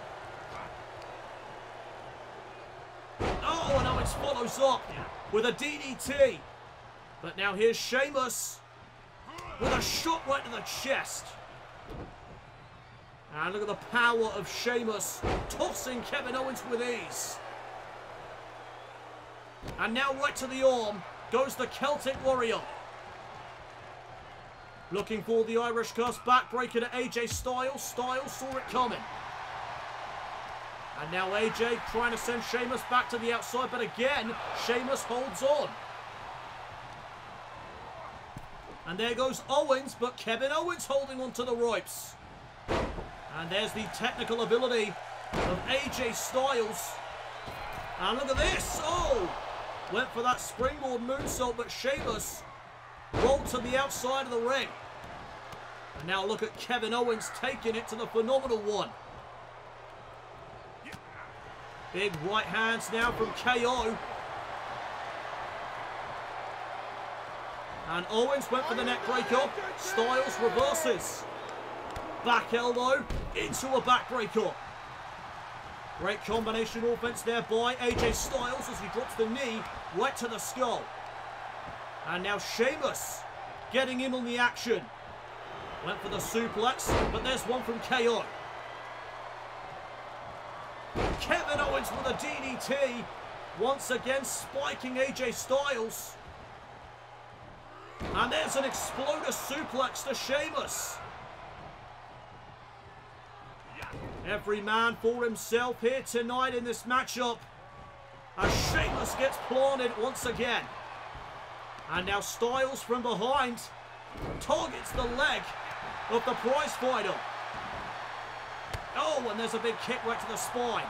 S1: Oh, and Owens follows up with a DDT. But now here's Sheamus with a shot right to the chest. And look at the power of Sheamus tossing Kevin Owens with ease. And now right to the arm goes the Celtic Warrior. Looking for the Irish Curse backbreaker to AJ Styles. Styles saw it coming. And now AJ trying to send Sheamus back to the outside, but again, Sheamus holds on. And there goes Owens, but Kevin Owens holding on to the ropes. And there's the technical ability of AJ Styles. And look at this. Oh! Went for that springboard moonsault, but Sheamus rolled to the outside of the ring. And now look at Kevin Owens taking it to the phenomenal one. Big right hands now from KO. And Owens went for the neck breaker. Styles reverses. Back elbow into a backbreaker. Great combination offense there by AJ Styles as he drops the knee right to the skull. And now Sheamus getting in on the action. Went for the suplex, but there's one from KO. Kevin Owens with a DDT. Once again spiking AJ Styles. And there's an exploder suplex to Sheamus. Every man for himself here tonight in this matchup. As Sheamus gets planted once again. And now Styles from behind targets the leg of the prize fighter. Oh, and there's a big kick right to the spine.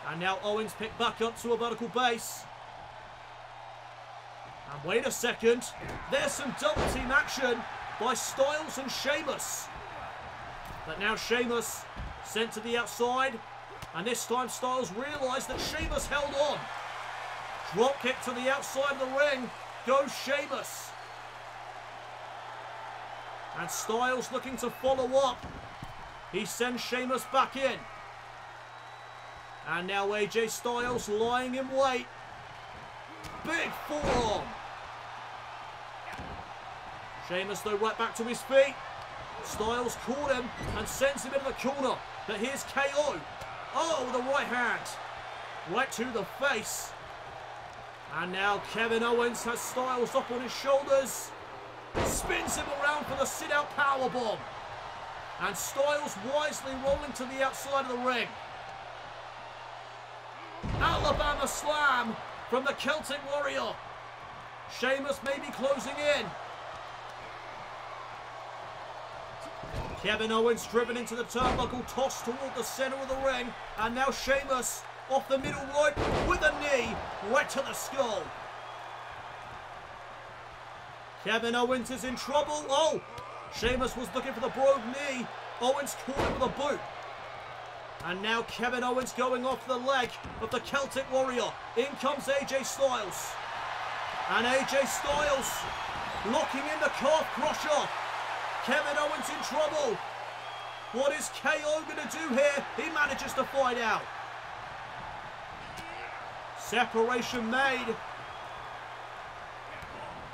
S1: And now Owens picked back up to a vertical base. And wait a second. There's some double team action by Styles and Sheamus. But now Sheamus sent to the outside. And this time Styles realised that Sheamus held on. Drop kick to the outside of the ring. Goes Sheamus. And Styles looking to follow up. He sends Sheamus back in. And now AJ Styles lying in wait. Big forearm. Sheamus though right back to his feet. Styles caught him and sends him into the corner. But here's KO. Oh, with the right hand. Right to the face. And now Kevin Owens has Styles up on his shoulders. Spins him around for the sit-out powerbomb. And Styles wisely rolling to the outside of the ring. Alabama slam from the Celtic Warrior. Sheamus may be closing in. Kevin Owens driven into the turnbuckle, tossed toward the center of the ring. And now Sheamus off the middle rope with a knee right to the skull. Kevin Owens is in trouble. Oh, Sheamus was looking for the brogue knee. Owens caught him with a boot. And now Kevin Owens going off the leg of the Celtic Warrior. In comes AJ Styles. And AJ Styles locking in the calf crusher. Kevin Owens in trouble. What is KO going to do here? He manages to find out. Separation made.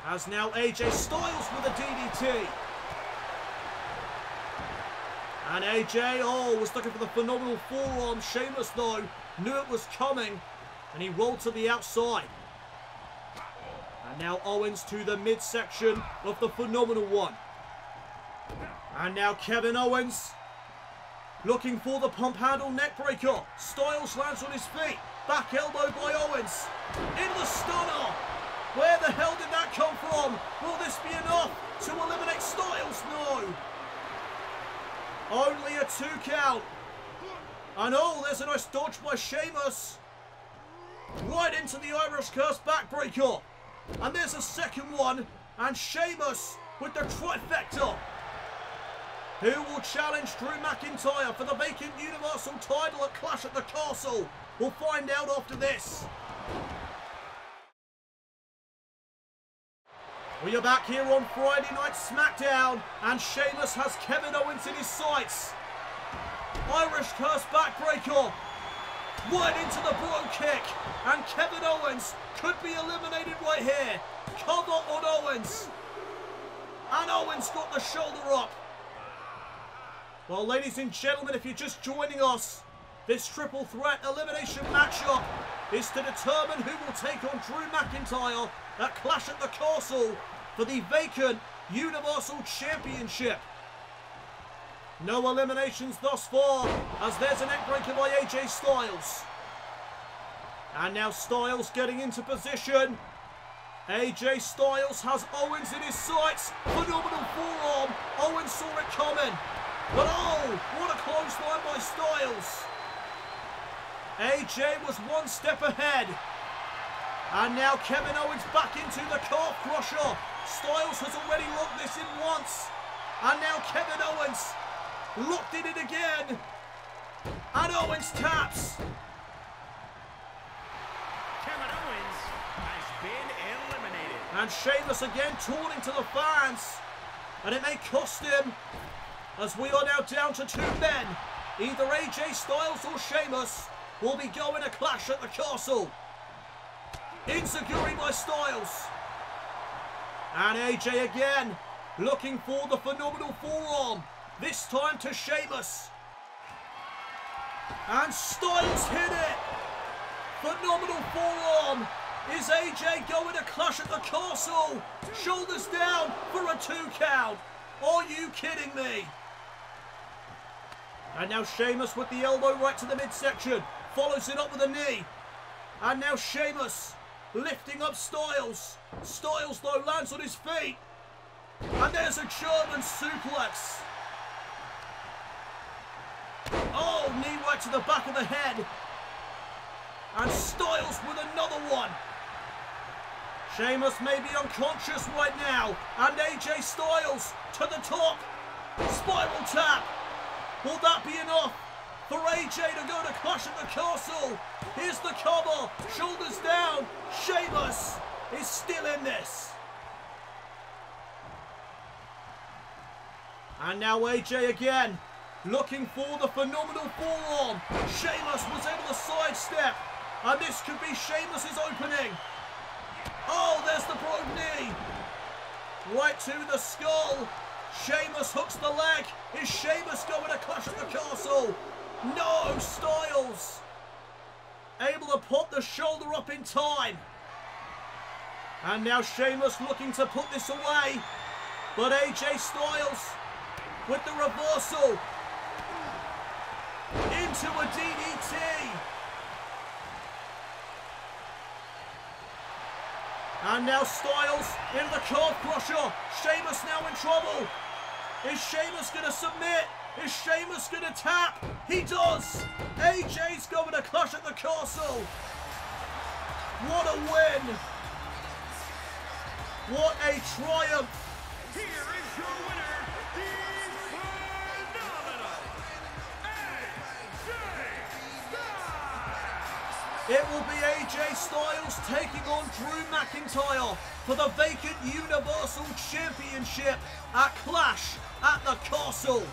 S1: As now AJ Styles with a DDT. And AJ, was looking for the phenomenal forearm. Sheamus, though, knew it was coming. And he rolled to the outside. And now Owens to the midsection of the phenomenal one. And now Kevin Owens looking for the pump handle neckbreaker. Styles lands on his feet. Back elbow by Owens. In the stunner. Where the hell did that come from? Will this be enough to eliminate Styles? No. Only a 2 count. And there's a nice dodge by Sheamus. Right into the Irish Curse backbreaker. And there's a second one. And Sheamus with the trifecta. Who will challenge Drew McIntyre for the vacant Universal title at Clash at the Castle? We'll find out after this. We are back here on Friday Night SmackDown, and Sheamus has Kevin Owens in his sights. Irish Curse backbreaker. Right into the bro kick, and Kevin Owens could be eliminated right here. Cover on Owens. And Owens got the shoulder up. Well, ladies and gentlemen, if you're just joining us, this triple threat elimination matchup is to determine who will take on Drew McIntyre at Clash at the Castle for the vacant Universal Championship. No eliminations thus far, as there's a neckbreaker by AJ Styles. And now Styles getting into position. AJ Styles has Owens in his sights. Phenomenal forearm. Owens saw it coming. But what a clothesline by Styles. AJ was one step ahead. And now Kevin Owens back into the calf crusher. Styles has already locked this in once. And now Kevin Owens locked in it again. And Owens taps.
S2: Kevin Owens has been eliminated.
S1: And Sheamus again taunting to the fans. And it may cost him, as we are now down to 2 men. Either AJ Styles or Sheamus will be going to Clash at the Castle. Insecurity by Styles. And AJ again looking for the phenomenal forearm. This time to Sheamus. And Styles hit it. Phenomenal forearm. Is AJ going to Clash at the Castle? Shoulders down for a 2 count. Are you kidding me? And now Sheamus with the elbow right to the midsection. Follows it up with a knee. And now Sheamus lifting up Styles. Styles, though, lands on his feet. And there's a German suplex. Knee right to the back of the head. And Styles with another one. Sheamus may be unconscious right now. And AJ Styles to the top. Spiral tap. Will that be enough for AJ to go to Clash at the Castle? Here's the cover. Shoulders down. Sheamus is still in this. And now AJ again, looking for the phenomenal forearm. Sheamus was able to sidestep. And this could be Sheamus's opening. There's the brogue knee. Right to the skull. Sheamus hooks the leg. Is Sheamus going to Clash at the Castle? No, Styles able to pop the shoulder up in time. And now Sheamus looking to put this away. But AJ Styles with the reversal into a DDT. And now Styles in the calf crusher. Sheamus now in trouble. Is Sheamus going to submit? Is Sheamus going to tap? He does. AJ's going to Clash at the Castle. What a win. What a triumph.
S2: Here is your winner, the phenomenal AJ
S1: It will be AJ Styles taking on Drew McIntyre for the vacant Universal Championship at Clash at the Castle.